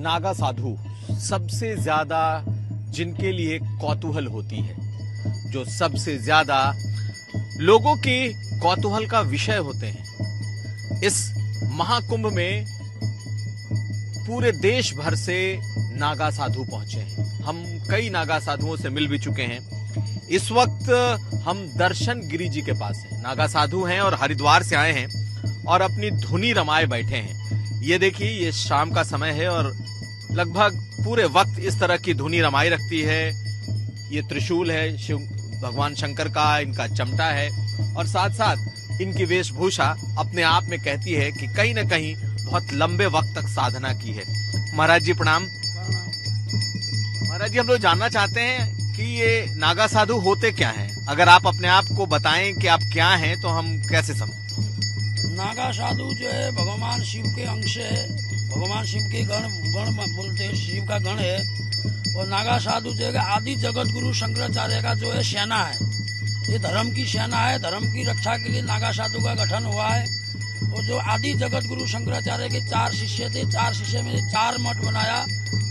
नागा साधु सबसे ज्यादा जिनके लिए कौतूहल होती है, जो सबसे ज्यादा लोगों की कौतूहल का विषय होते हैं, इस महाकुंभ में पूरे देश भर से नागा साधु पहुंचे हैं। हम कई नागा साधुओं से मिल भी चुके हैं। इस वक्त हम दर्शन गिरी जी के पास हैं। नागा साधु हैं और हरिद्वार से आए हैं और अपनी धुनी रमाए बैठे हैं। ये देखिए, ये शाम का समय है और लगभग पूरे वक्त इस तरह की धुनी रमाई रखती है। ये त्रिशूल है शिव भगवान शंकर का, इनका चमटा है और साथ साथ इनकी वेशभूषा अपने आप में कहती है कि कहीं ना कहीं बहुत लंबे वक्त तक साधना की है। महाराज जी प्रणाम। महाराज जी, हम लोग जानना चाहते हैं कि ये नागा साधु होते क्या हैं। अगर आप अपने आप को बताएं कि आप क्या हैं तो हम कैसे समझें। नागा साधु जो है भगवान शिव के अंश है। भगवान शिव के गण बोलते हैं, शिव का गण है। और नागा साधु जो है आदि जगत गुरु शंकराचार्य का जो है सेना है। ये धर्म की सेना है। धर्म की रक्षा के लिए नागा साधु का गठन हुआ है। और जो आदि जगत गुरु शंकराचार्य के 4 शिष्य थे, 4 शिष्य में 4 मठ बनाया।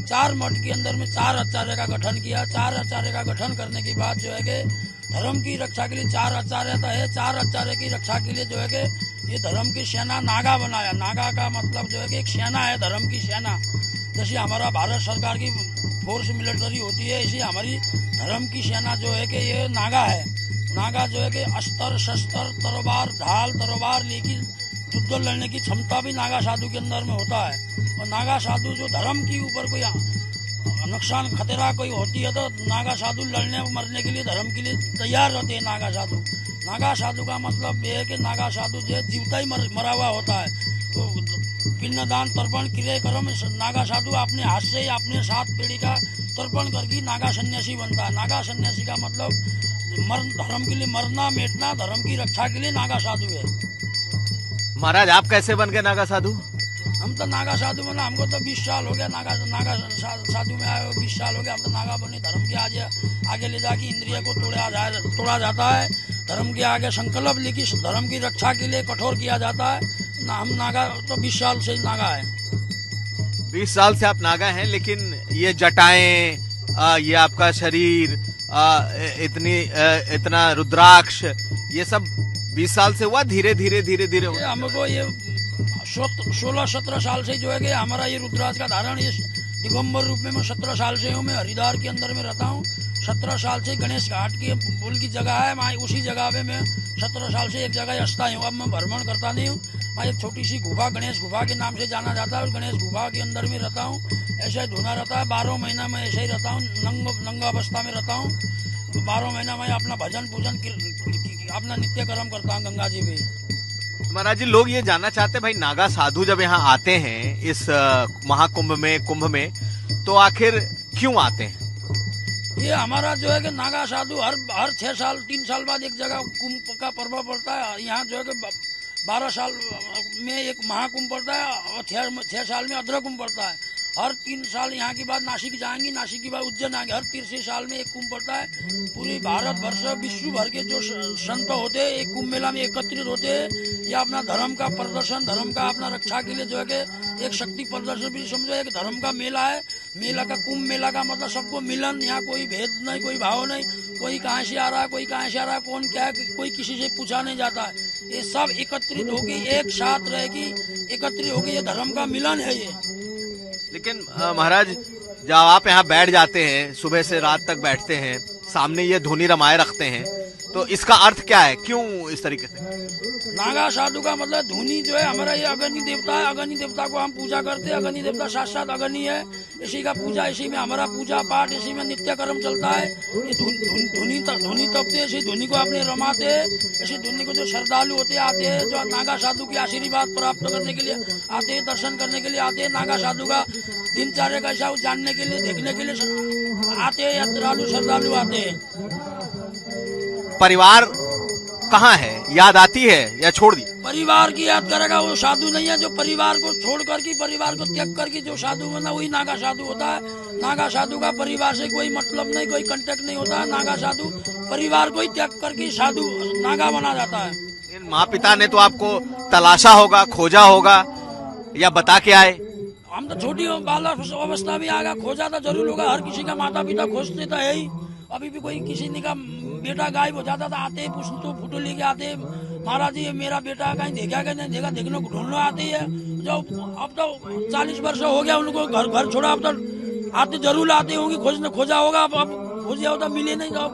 4 मठ के अंदर में 4 आचार्य का गठन किया। 4 आचार्य का गठन करने के बाद जो है कि धर्म की रक्षा के लिए 4 आचार्य है। 4 आचार्य की रक्षा के लिए जो है कि ये धर्म की सेना नागा बनाया। नागा का मतलब जो है कि एक सेना है, धर्म की सेना। जैसे हमारा भारत सरकार की फोर्स मिलिट्री होती है, इसी हमारी धर्म की सेना जो है कि ये नागा है। नागा जो है कि अस्त्र शस्त्र तलवार ढाल तलवार लेकर युद्ध लड़ने की क्षमता भी नागा साधु के अंदर में होता है। और नागा साधु जो धर्म के ऊपर कोई नुकसान खतरा कोई होती है तो नागा साधु लड़ने मरने के लिए धर्म के लिए तैयार रहते हैं नागा साधु। नागा साधु का मतलब ये है कि नागा साधु जो है जीवता ही मरा हुआ होता है। तो पिंडदान तर्पण क्रिया कर्म नागा साधु अपने हाथ से अपने 7 पीढ़ी का तर्पण करके नागा सन्यासी बनता है। नागा सन्यासी का मतलब धर्म के लिए मरना मिटना, धर्म की रक्षा के लिए नागा साधु है। महाराज, आप कैसे बन गए नागा साधु? हम तो नागा साधु बना, हमको तो 20 साल हो गया। नागा साधु में आए 20 साल हो गया। हम तो नागा बने। धर्म के आगे ले जाके इंद्रिय को तोड़ा जाता है। धर्म के आगे संकल्प लेके धर्म की रक्षा के लिए कठोर किया जाता है। हम नागा तो 20 साल से नागा है। 20 साल से आप नागा हैं, लेकिन ये जटाएं, ये आपका शरीर, इतना रुद्राक्ष, ये सब 20 साल से हुआ? धीरे धीरे हमको ये 16-17 साल से जो है कि हमारा ये रुद्राक्ष का धारण ये दिगंबर रूप में मैं 17 साल से हूँ। मैं हरिद्वार के अंदर में रहता हूँ। 17 साल से गणेश घाट की पुल की जगह है, मैं उसी जगह पे मैं 17 साल से एक जगह अस्थायी हूँ। अब मैं भ्रमण करता नहीं हूँ। मैं एक छोटी सी गुफा गणेश गुफा के नाम से जाना जाता है। गणेश गुफा के अंदर में रहता हूँ। ऐसा ही धुना रहता है। 12 महीना में ऐसे ही रहता हूँ। नंगा अवस्था में रहता हूँ। 12 महीना में अपना भजन पूजन अपना नित्य कर्म करता हूँ गंगा जी में। महाराज जी, लोग ये जानना चाहते हैं, भाई नागा साधु जब यहाँ आते हैं इस महाकुंभ में, कुंभ में, तो आखिर क्यों आते हैं? ये हमारा जो है कि नागा साधु हर 6 साल 3 साल बाद एक जगह कुंभ का पर्व पड़ता है। यहाँ जो है कि 12 साल में एक महाकुंभ पड़ता है और 6 साल में अद्र कुंभ पड़ता है। हर 3 साल यहाँ की बाद नासिक जाएंगी, नासिक की बाद उज्जैन आएंगे। हर 3 साल में एक कुंभ पड़ता है। पूरी भारत वर्ष विश्व भर के जो संत होते हैं एक कुंभ मेला में एकत्रित होते हैं। या अपना धर्म का प्रदर्शन, धर्म का अपना रक्षा के लिए जो है कि एक शक्ति प्रदर्शन भी समझो, एक धर्म का मेला है। मेला का कुंभ मेला का मतलब सबको मिलन। यहाँ कोई भेद नहीं, कोई भाव नहीं, कोई कहाँ से आ रहा है, कोई कहाँ से आ रहा है, कौन क्या है, कोई किसी से पूछा नहीं जाता है। ये सब एकत्रित होगी, एक साथ रहेगी, एकत्रित होगी। ये धर्म का मिलन है ये। लेकिन महाराज, जब आप यहाँ बैठ जाते हैं, सुबह से रात तक बैठते हैं, सामने ये धुनी रमाए रखते हैं, तो इसका अर्थ क्या है? क्यों इस तरीके से? नागा साधु का मतलब धुनी जो है हमारा ये अग्नि देवता है। अग्नि देवता को हम पूजा करते हैं। अग्नि देवता साक्षात अग्नि है। इसी का पूजा, इसी में हमारा पूजा पाठ, इसी में नित्य कर्म चलता है। ये धुनी तपते, इसी धुनी को अपने रमाते हैं। इसी धुनी को जो श्रद्धालु होते आते हैं, जो नागा साधु की आशीर्वाद प्राप्त करने के लिए आते हैं, दर्शन करने के लिए आते हैं, नागा साधु का दिनचर्या कैसा जानने के लिए, देखने के लिए आते हैं, यात्रालु श्रद्धालु आते हैं। परिवार कहाँ है? याद आती है या छोड़ दी? परिवार की याद करेगा वो साधु नहीं है। जो परिवार को छोड़ करके, परिवार को त्याग करके जो साधु बना वही नागा साधु होता है। नागा साधु का परिवार से कोई मतलब नहीं, कोई कांटेक्ट नहीं होता है। नागा साधु परिवार को ही त्याग करके साधु नागा बना जाता है। इन माँ पिता ने तो आपको तलाशा होगा, खोजा होगा, या बता के आए? हम तो छोटी बाल अवस्था में आ गया, खोजा तो जरूर होगा, हर किसी का माता पिता खोजते तो है ही। अभी भी कोई किसी ने का बेटा गायब हो जाता था, आते पूछ तो फोटो लेके आते, महाराज जी मेरा बेटा कहीं देखा क्या नहीं देखा, देखने को ढूंढना आती है। जो अब तो 40 वर्ष हो गया उनको, घर घर छोड़ा, अब तो आते जरूर आते होंगे, खोजा होगा, अब खोजा होता मिले नहीं तो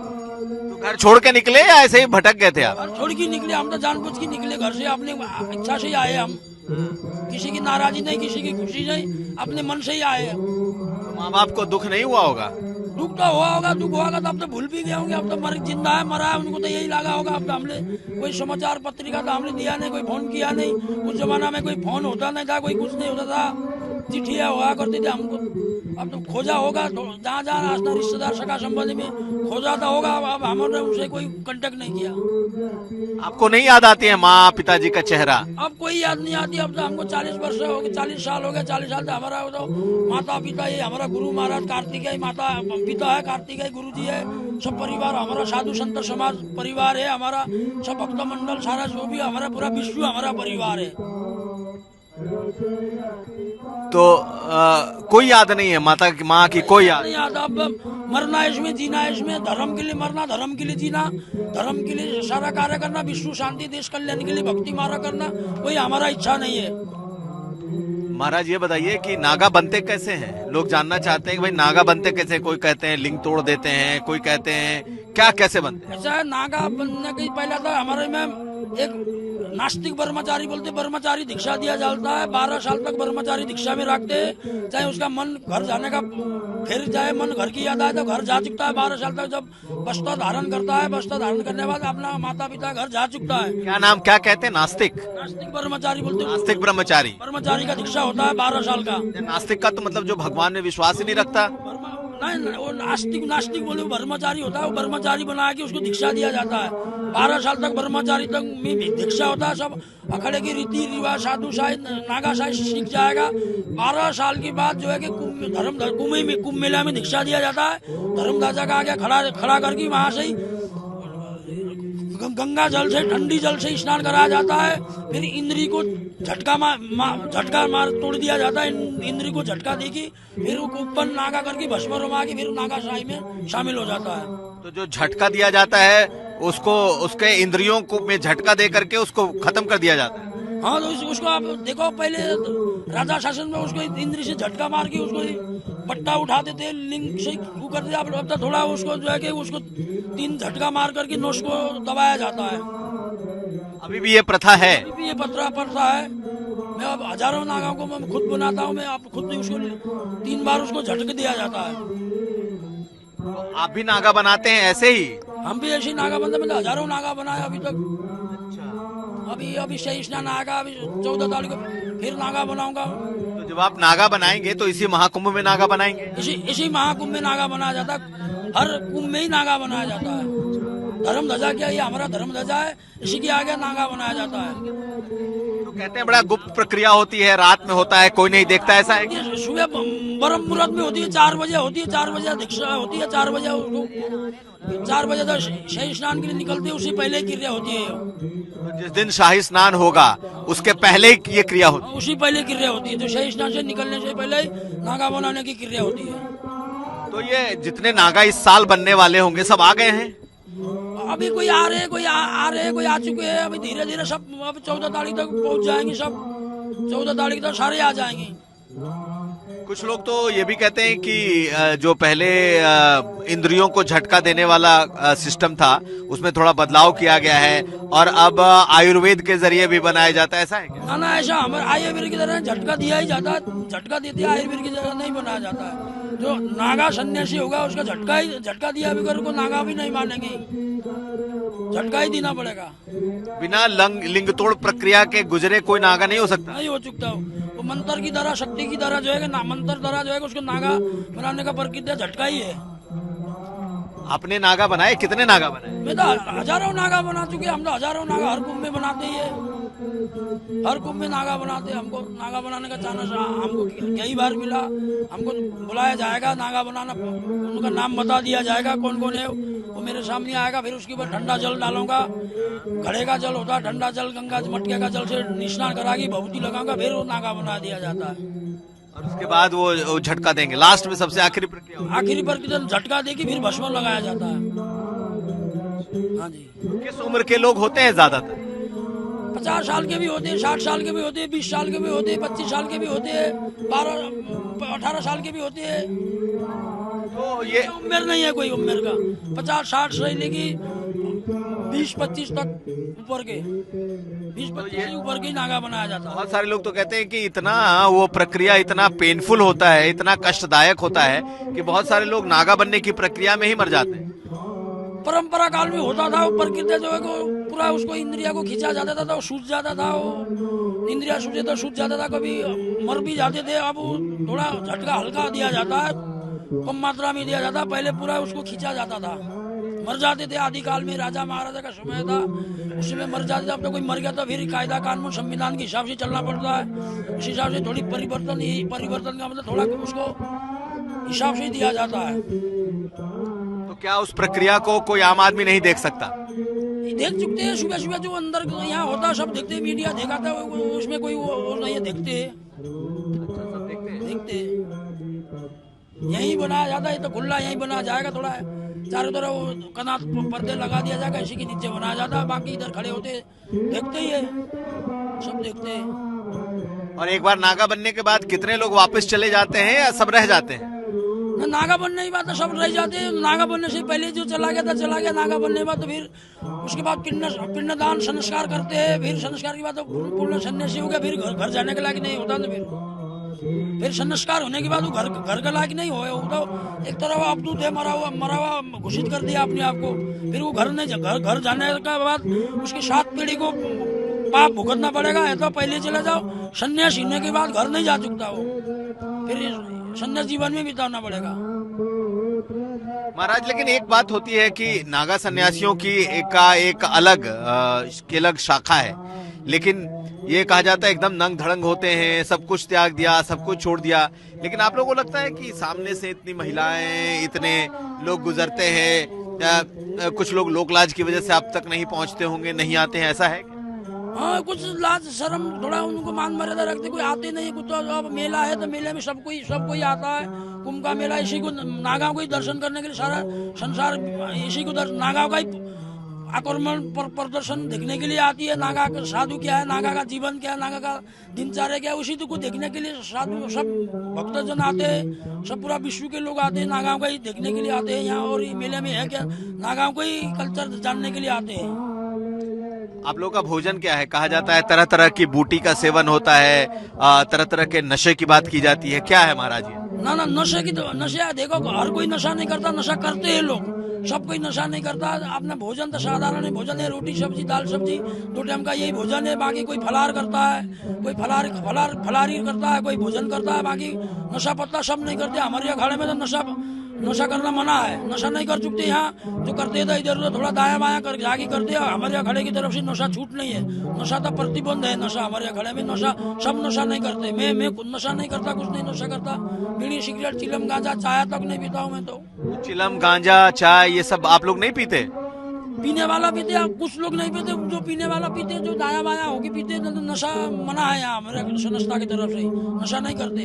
तो घर छोड़ के निकले या ऐसे ही भटक गए थे आप? घर छोड़ के निकले, हम तो जानबूझ के निकले घर से, अपने इच्छा से ही आए हम, किसी की नाराजी नहीं, किसी की खुशी नहीं, अपने मन से ही आए हैं। तो माँ बाप को दुख नहीं हुआ होगा? दुख तो हुआ होगा, दुख होगा तो अब तो भूल भी गए होंगे, अब तो मर जिंदा है मरा है उनको तो यही लगा होगा। अब तो हमने कोई समाचार पत्रिका तो हमने दिया नहीं, कोई फोन किया नहीं, उस जमाना में कोई फोन होता नहीं था, कोई कुछ नहीं होता था, चिट्ठियाँ हुआ करती थी हमको। अब तो खोजा होगा तो जहाँ जहाँ आसना रिश्तेदार सगा संबंधी में खोजा तो होगा, अब हमने उनसे कोई कांटेक्ट नहीं किया। आपको नहीं याद आती है माँ पिताजी का चेहरा? अब कोई याद नहीं आती, अब तो हमको 40 वर्ष हो गए, 40 साल हो गए, 40 साल से हमारा तो माता पिता ये हमारा गुरु महाराज कार्तिकेय माता पिता है, कार्तिकेय गुरु जी है, सब परिवार हमारा साधु संत समाज परिवार है, हमारा सब भक्त मंडल सारा जो भी हमारा पूरा विश्व हमारा परिवार है। तो कोई याद नहीं है माँ की कोई याद? नहीं याद, अब मरना इसमें जीना इसमें, धर्म के लिए मरना धर्म के लिए जीना, धर्म के लिए सारा कार्य करना, विश्व शांति देश कल्याण के लिए भक्ति मारा करना, कोई हमारा इच्छा नहीं है। महाराज ये बताइए कि नागा बनते कैसे हैं? लोग जानना चाहते हैं कि भाई नागा बनते कैसे? कोई कहते हैं लिंग तोड़ देते हैं, कोई कहते हैं क्या कैसे बनते हैं? ऐसा है, नागा बनने के पहले तो हमारे में एक नास्तिक ब्रह्मचारी बोलते, ब्रह्मचारी दीक्षा दिया जाता है, 12 साल तक ब्रह्मचारी दीक्षा में रखते हैं, चाहे उसका मन घर जाने का फिर जाए, मन घर की याद आए तो घर जा चुकता है 12 साल तक। जब वस्त्र धारण करता है, वस्त्र धारण करने के बाद अपना माता पिता घर जा चुकता है। क्या नाम क्या कहते हैं? नास्तिक? नास्तिक ब्रह्मचारी बोलते हैं, नास्तिक ब्रह्मचारी? ब्रह्मचारी का दीक्षा होता है 12 साल का। नास्तिक का तो मतलब जो भगवान में विश्वास ही नहीं रखता? नहीं, वो नास्तिक बोले वो ब्रह्मचारी होता है, वो ब्रह्मचारी बना के उसको दीक्षा दिया जाता है। 12 साल तक ब्रह्मचारी तक में भी दीक्षा होता है, सब अखड़े की रीति रिवाज साधु शाही नागा शाही सीख जाएगा। 12 साल के बाद जो है कि कुंभ मेला में दीक्षा दिया जाता है, धर्मदाता का आगे खड़ा करके वहां से ही गंगा जल से ठंडी जल से स्नान कराया जाता है, फिर इंद्री को झटका मार तोड़ दिया जाता है, इंद्री को झटका देगी, फिर ऊपर नागा करके भस्म रमा के फिर नागा शाही में शामिल हो जाता है। तो जो झटका दिया जाता है उसको उसके इंद्रियों को में झटका दे करके उसको खत्म कर दिया जाता है? हाँ, तो उसको आप देखो, पहले राजा शासन में उसको इंद्री से झटका मार के उसको पट्टा उठा देते, लिंग से वो करते, अब तो थोड़ा उसको जो है कि उसको 3 झटका मार करके नोश को दबाया जाता है। अभी भी ये प्रथा है? अभी भी ये प्रथा है। मैं अब हजारों नागाओं को मैं खुद बनाता हूँ, मैं आप खुद उसको 3 बार उसको झटक दिया जाता है। तो आप भी नागा बनाते हैं ऐसे ही? हम भी ऐसे ही नागा बनते, मैंने हजारों नागा बनाया अभी तक। अभी सही स्नान आएगा, अभी 14 तारीख को फिर नागा बनाऊंगा। तो जब आप नागा बनाएंगे तो इसी महाकुंभ में नागा बनाएंगे? इसी महाकुंभ में नागा बनाया जाता है, हर कुंभ में ही नागा बनाया जाता है। धर्म ध्वजा क्या, ये हमारा धर्म ध्वजा है, इसी के आगे नागा बनाया जाता है। तो कहते हैं बड़ा गुप्त प्रक्रिया होती है, रात में होता है, कोई नहीं देखता, ऐसा है? ये सुबह ब्रह्म मुहूर्त में होती है, 4 बजे होती है, 4 बजे दीक्षा होती है, 4 बजे उसको 4 बजे तक शाही स्नान के लिए निकलते हैं, उसी पहले क्रिया होती है। तो जिस दिन शाही स्नान होगा उसके पहले ही ये क्रिया होती है? उसी पहले क्रिया होती है, जो शाही स्नान से निकलने से पहले ही नागा बनाने की क्रिया होती है। तो ये जितने नागा इस साल बनने वाले होंगे सब आ गए हैं? अभी कोई आ रहे हैं, कोई आ रहे हैं, कोई आ चुके हैं, अभी धीरे धीरे सब अब 14 तारीख तक पहुंच जाएंगे, सब 14 तारीख तक सारे आ जाएंगे। कुछ लोग तो ये भी कहते हैं कि जो पहले इंद्रियों को झटका देने वाला सिस्टम था उसमें थोड़ा बदलाव किया गया है और अब आयुर्वेद के जरिए भी बनाया जाता है, ऐसा है क्या? ना ऐसा हमारे आयुर्वेद की तरह झटका दिया ही जाता है, झटका देते हैं, आयुर्वेद की तरह नहीं बनाया जाता है। जो नागा सन्यासी होगा उसका झटका दिया बगैर को नागा भी नहीं मानेंगे, झटका ही देना पड़ेगा। बिना लिंग तोड़ प्रक्रिया के गुजरे कोई नागा नहीं हो सकता? नहीं हो चुकता, वो मंत्र की तरह शक्ति की तरह जो है मंत्र तरह जो है उसको नागा बनाने का प्रक्रिया झटका ही है। आपने नागा बनाए? कितने नागा बनाए? मैं तो हजारों नागा बना चुके, हम तो हजारों नागा हर कुंभ में बनाते ही है, हर कुंभ में नागा बनाते हैं। हमको नागा बनाने का चांस हमको कई बार मिला, हमको बुलाया जाएगा नागा बनाना, उनका नाम बता दिया जाएगा कौन कौन है, वो मेरे सामने आएगा, फिर उसके ऊपर ठंडा जल डालूंगा, घड़े का जल होता है, ठंडा जल गंगा मटके का जल से स्नान करा के भभूति लगाऊंगा, फिर वो नागा बना दिया जाता है। और उसके बाद वो झटका देंगे, लास्ट में सबसे आखिरी प्रक्रिया होगी। आखिरी पर किधर झटका दे के फिर भस्म लगाया जाता है। हाँ जी। किस उम्र के लोग होते हैं ज्यादातर? 50 साल के भी होते हैं, 60 साल के भी होते हैं, 20 साल के भी होते हैं, 25 साल के भी होते हैं, 18 साल के भी होते हैं। तो ये उम्र नहीं है कोई उम्र का, 50-60 से लेके 20-25 तक ऊपर के, 20-25 से ऊपर के ही नागा बनाया जाता है। बहुत सारे लोग तो कहते हैं कि इतना वो प्रक्रिया इतना पेनफुल होता है, इतना कष्टदायक होता है कि बहुत सारे लोग नागा बनने की प्रक्रिया में ही मर जाते हैं। परंपरा काल में होता था, ऊपर गिरते जो है को पूरा उसको इंद्रिया को खींचा जाता था, तो सूझ जाता था, वो इंद्रिया सूझे तो सूझ जाता था, कभी मर भी जाते थे। अब वो थोड़ा झटका हल्का दिया जाता है, कम मात्रा में दिया जाता, पहले पूरा उसको खींचा जाता था, मर जाते थे। आदिकाल में राजा महाराजा का समय था, उसमें मर जाते थे। अब तो कोई मर गया तो फिर कायदा कानून संविधान के हिसाब से चलना पड़ता है, उस हिसाब से थोड़ी परिवर्तन का मतलब थोड़ा उसको हिसाब से दिया जाता है। तो क्या उस प्रक्रिया को कोई आम आदमी नहीं देख सकता? देख चुकते हैं, सुबह सुबह जो अंदर यहाँ होता है सब देखते हैं, मीडिया देखा था, उसमें कोई वो नहीं है, देखते हैं, देखते हैं। यही बनाया जाता है, तो खुला यही बनाया जाएगा, थोड़ा चारों तरफ वो कनात पर्दे लगा दिया जाएगा, इसी के नीचे बनाया जाता है, बाकी इधर खड़े होते देखते ही है, सब देखते हैं। और एक बार नागा बनने के बाद कितने लोग वापस चले जाते हैं या सब रह जाते हैं? नागा बनने की बात तो सब रह जाते हैं, नागा बनने से पहले जो चला गया था चला गया, नागा बनने के बाद तो फिर उसके बाद पिंडदान संस्कार करते हैं, फिर संस्कार के बाद तो पूर्ण सन्यासी हो गया, फिर घर जाने के लायक नहीं होता, तो फिर संस्कार होने के बाद वो घर के लायक नहीं हो, तो एक तरह अपदूत है, मरा हुआ घोषित कर दिया अपने आप को, फिर वो घर जाने के बाद उसकी 7 पीढ़ी को पाप भुगतना पड़ेगा। है तो पहले चले जाओ, सन्यास होने के बाद घर नहीं जा चुकता वो, फिर सन्यास जीवन में बिताना पड़ेगा। महाराज, लेकिन एक बात होती है कि नागा सन्यासियों की एक अलग शाखा है, लेकिन ये कहा जाता है एकदम नंग धड़ंग होते हैं, सब कुछ त्याग दिया, सब कुछ छोड़ दिया। लेकिन आप लोगों को लगता है कि सामने से इतनी महिलाएं, इतने लोग गुजरते हैं, कुछ लोग लोकलाज की वजह से अब तक नहीं पहुंचते होंगे, नहीं आते हैं, ऐसा है? हाँ, कुछ लाज शर्म थोड़ा उनको मान मर्यादा रखते, कोई आते नहीं। कुछ तो अब मेला है तो मेले में सब कोई आता है, कुंभ का मेला, इसी को नागाओं को ही दर्शन करने के लिए सारा संसार इसी को नागाओं का ही आक्रमण प्रदर्शन देखने के लिए आती है। नागा का साधु क्या है, नागा का जीवन क्या है, नागा का दिनचर्या क्या है, उसी को देखने के लिए साधु सब भक्तजन आते हैं, सब पूरा विश्व के लोग आते हैं, नागाओं का ही देखने के लिए आते हैं यहाँ। और ये मेले में है क्या, नागाओं को ही कल्चर जानने के लिए आते हैं। आप लोगों का भोजन क्या है? कहा जाता है तरह तरह की बूटी का सेवन होता है, तरह तरह के नशे की बात की जाती है, क्या है महाराज ये? ना नशे की तो नशे देखो, हर कोई नशा नहीं करता, नशा करते हैं लोग, सब कोई नशा नहीं करता। अपना भोजन तो साधारण भोजन है, रोटी सब्जी दाल सब्जी 2 टाइम का यही भोजन है। बाकी कोई फलार करता है, कोई फलारी करता है, कोई भोजन करता है, बाकी नशा पत्ता सब नहीं करते। हमारे अखाड़े में तो नशा करना मना है, नशा नहीं कर चुकते। यहाँ जो करते थे इधर उधर थोड़ा दाया बाया कर जागी करते हैं। हमारे अखाड़े की तरफ से नशा छूट नहीं है, नशा तो प्रतिबंध है। नशा हमारे अखाड़े में सब नशा नहीं करते। मैं खुद नशा नहीं करता, कुछ नहीं नशा करता, बीड़ी सिगरेट चिलम गांजा चाय तक नहीं पीता हूँ मैं तो। चिलम गांजा चाय ये सब आप लोग नहीं पीते? पीने वाला पीते, कुछ लोग नहीं पीते, जो पीने वाला पीते, जो दाया बाया होके पीते, तो नशा मना है यहाँ हमारे संस्था की तरफ से, नशा नहीं करते।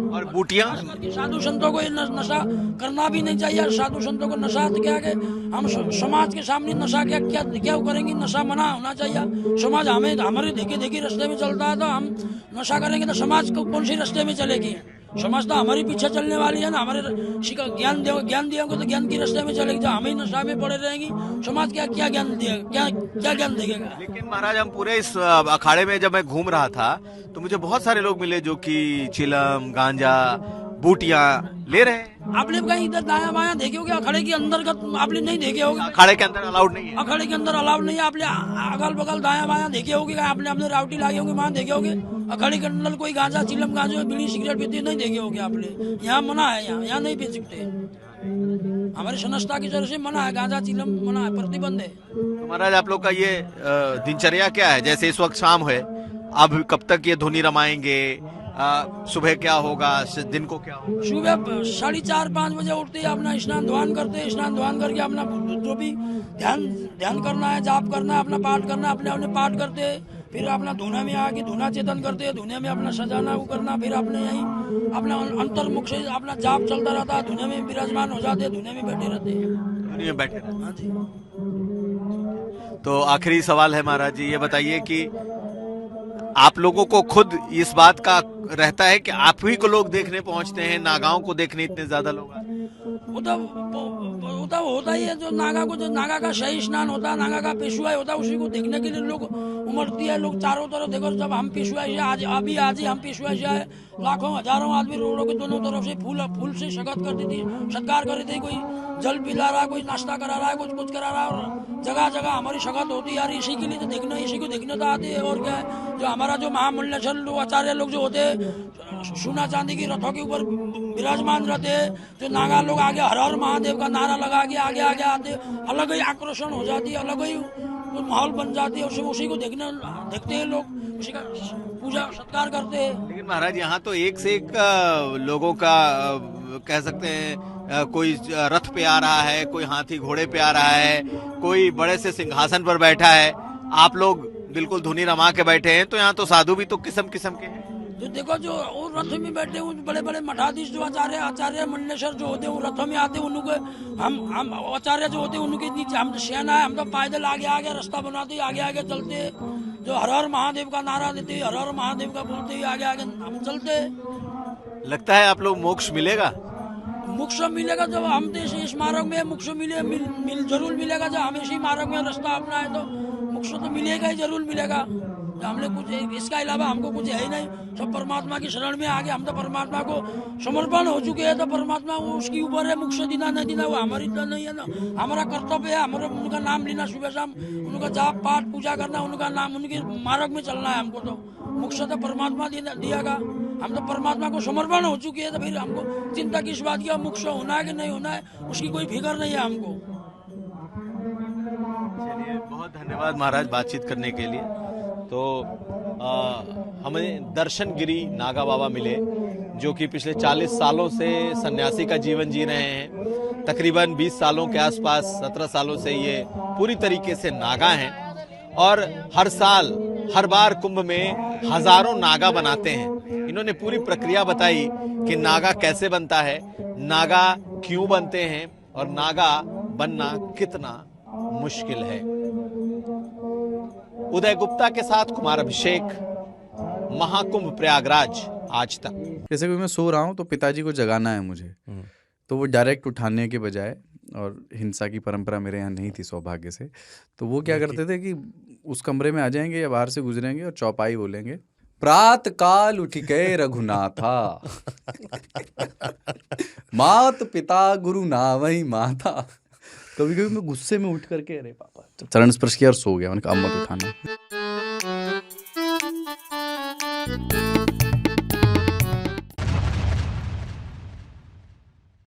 और बूटियां? साधु संतों को नशा करना भी नहीं चाहिए। साधु संतों को नशा क्या के हम समाज के सामने नशा क्या करेंगे, नशा मना होना चाहिए। समाज हमारे देखे रास्ते में चलता है, तो हम नशा करेंगे तो समाज को कौन सी रास्ते में चलेगी? समाज तो हमारे पीछे चलने वाली है ना, हमारे ज्ञान दिया तो ज्ञान की रास्ते में चलेगी। जो हमें नशा में पड़े रहेंगी, समाज क्या ज्ञान देगा, क्या ज्ञान देगा? लेकिन महाराज, हम पूरे इस अखाड़े में जब मैं घूम रहा था तो मुझे बहुत सारे लोग मिले जो कि चिलम गांजा बूटियां ले रहे हैं। आपने कहीं इधर दाया बाया देखे होगे? अखाड़े के अंदर का आपने नहीं देखे होगे, अखाड़े के अंदर अलाउड नहीं है। अखाड़े के अंदर अलाउड नहीं है। आपने अगल बगल दाया बाया देखे होगे, आपने अपने रावटी लागे होंगे, वहाँ देखे होगे। अखाड़े के अंदर कोई गांजा चिलम गांजा बीड़ी सिगरेट पीते नहीं देखे होगे आपने। यहाँ मना है, यहाँ नहीं पी सकते। हमारी संस्था की तरफ से मना है, गांजा चिलम मना है, प्रतिबंध है। तो महाराज, आप लोग का ये दिनचर्या क्या है? जैसे इस वक्त शाम है, अब कब तक ये धुनी रमाएंगे? सुबह क्या होगा, दिन को क्या होगा? सुबह 4:30-5 बजे उठते हैं, अपना स्नान ध्यान करते हैं, स्नान ध्यान करके अपना जो भी ध्यान करना है, जाप करना है, अपना पाठ करना है, अपने पाठ करते हैं। फिर अपना धुना में आके धुना चेतन करते हैं, धुने में अपना सजाना वो करना, फिर अपने यहीं अपना अंतर्मुख से अपना जाप चलता रहता है, धुने में विराजमान हो जाते हैं, धुने में बैठे रहते हैं। दुनिया में बैठे। हाँ जी। तो आखिरी सवाल है महाराज जी, ये बताइए कि आप लोगों को खुद इस बात का रहता है कि आप ही को लोग देखने पहुंचते हैं, नागाओं को देखने इतने ज्यादा लोग आते हैं? वो तो होता ही है, जो नागा का शाही स्नान होता है, नागा का पेशवाई होता है, उसी को देखने के लिए लोग उमड़ती है। लोग चारों तरफ देखो, जब हम पेशवाई से आज ही हम पेशवाई से आए, लाखों हजारों आदमी रोडों के दोनों तरफ से फूल से स्वागत करती थी, सत्कार कर रही थी। कोई जल पिला रहा है, कोई नाश्ता करा रहा है, कुछ करा रहा है, और जगह जगह हमारी स्वागत होती है यार। इसी के लिए तो देखना, इसी को देखने तो आते हैं। और क्या है, जो हमारा जो महामंडलेश्वर लोग आचार्य लोग जो होते हैं, सोना चांदी की रथों के ऊपर विराजमान रहते हैं, जो नागा लोग आगे हर हर महादेव का नारा लगा के आगे आगे आते, अलग ही आकर्षण हो जाती है, अलग ही माहौल बन जाती है। उसी को देखते हैं लोग, उसी का पूजा सत्कार करते हैं। लेकिन महाराज यहाँ तो एक से एक लोगों का कह सकते हैं, कोई रथ पे आ रहा है, कोई हाथी घोड़े पे आ रहा है, कोई बड़े से सिंहासन पर बैठा है, आप लोग बिल्कुल धुनी रमा के बैठे हैं। तो यहाँ तो साधु भी तो किस्म किस्म के हैं। तो देखो, जो वो रथ में बैठे हैं, बड़े बड़े मठाधीश जो आचार्य मंडलेश्वर जो होते हैं, वो रथों में आते हैं। उनको हम आचार्य जो होते हैं, उनके नीचे हम सेना है, हम तो पैदल आगे आगे रास्ता बनाते आगे आगे चलते, जो हर हर महादेव का नारा देते, हर हर महादेव का बोलते ही आगे आगे हम चलते। लगता है आप लोग मोक्ष मिलेगा? मोक्ष मिलेगा जब हम इस मार्ग में मोक्ष जरूर मिलेगा। जब हम इसी मार्ग में रास्ता अपना है, तो मोक्ष तो मिलेगा ही, जरूर मिलेगा। हमने कुछ इसका अलावा हमको कुछ है ही नहीं, सब परमात्मा की शरण में आगे हम तो परमात्मा को समर्पण हो चुके हैं। तो परमात्मा वो उसके ऊपर है, मोक्ष देना नहीं देना वो हमारी तो नहीं है ना। हमारा कर्तव्य है, हमारा उनका नाम लेना, सुबह शाम उनका जाप पाठ पूजा करना, उनका नाम, उनके मार्ग में चलना है हमको। तो मोक्ष तो परमात्मा दिएगा, हम तो परमात्मा को समर्पण हो चुके हैं। तो फिर हमको चिंता किस बात की, मोक्ष होना है कि नहीं होना है, उसकी कोई फिक्र नहीं है हमको। चलिए, बहुत धन्यवाद महाराज बातचीत करने के लिए। तो हमें दर्शन गिरी नागा बाबा मिले, जो कि पिछले 40 सालों से सन्यासी का जीवन जी रहे हैं। तकरीबन 20 सालों के आसपास, 17 सालों से ये पूरी तरीके से नागा हैं, और हर साल हर बार कुंभ में हजारों नागा बनाते हैं। इन्होंने पूरी प्रक्रिया बताई कि नागा कैसे बनता है, नागा क्यों बनते हैं, और नागा बनना कितना मुश्किल है। उदय गुप्ता के साथ कुमार अभिषेक, महाकुंभ प्रयागराज आज तक। जैसे कि मैं सो रहा हूँ तो पिताजी को जगाना है मुझे, तो वो डायरेक्ट उठाने के बजाय, और हिंसा की परंपरा मेरे यहाँ नहीं थी सौभाग्य से, तो वो क्या करते थे कि उस कमरे में आ जाएंगे या बाहर से गुजरेंगे और चौपाई बोलेंगे, प्रात काल उठ के रघुनाथा मात पिता गुरु नावई माता। कभी कभी मैं गुस्से में उठ करके, अरे पापा, चरण स्पर्श किया और सो गया। मैंने कहा अब मत उठाना।